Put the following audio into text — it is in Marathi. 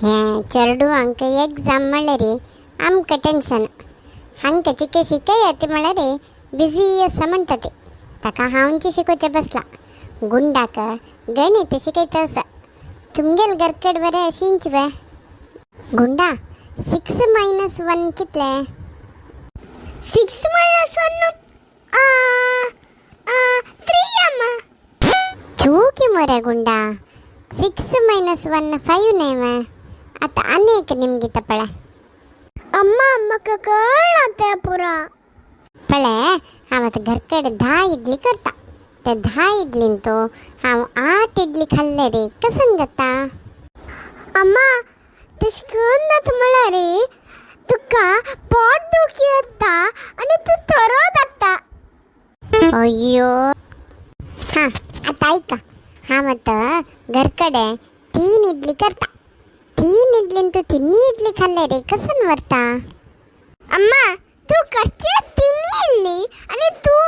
हें चेडू हांकां एग्जाम म्हणल्यार रे आमकां टेंशन. हांकां चिके शिकय येता म्हणल्यार रे बिजी आसा म्हणटा ते. ताका हांवचे शिकोवचें बसला. गुंडाक गणित शिकयता आसा. तुमगेल घरकड बरें अशींच बे. गुंडा 6 - 1 कितले? 6 - 1 3 अम्मा. तू की मरे गुंडा 6 - 1 5 ನೇ आता अनेक निमगे तपळे. अम्मा म्हाका कळना तें पुरा. पळे हांव आतां घरकड 10 इडली करता. ते 10 इडलीन तो हांव 8 इडली खाल्ले रे कसन जाता? अम्मा तशें करून जाता म्हळ्यार रे तुका पोट दुखी येता आनी तूं थरो जाता. अय्यो. हां आतां आयका. हांव आतां घरकडे 3 इडली करता. 3 इडलीन तूं 3 इडली खाल्ले रे कसन व्हरता? अम्मा तू कशें 3 इडली आनी तूं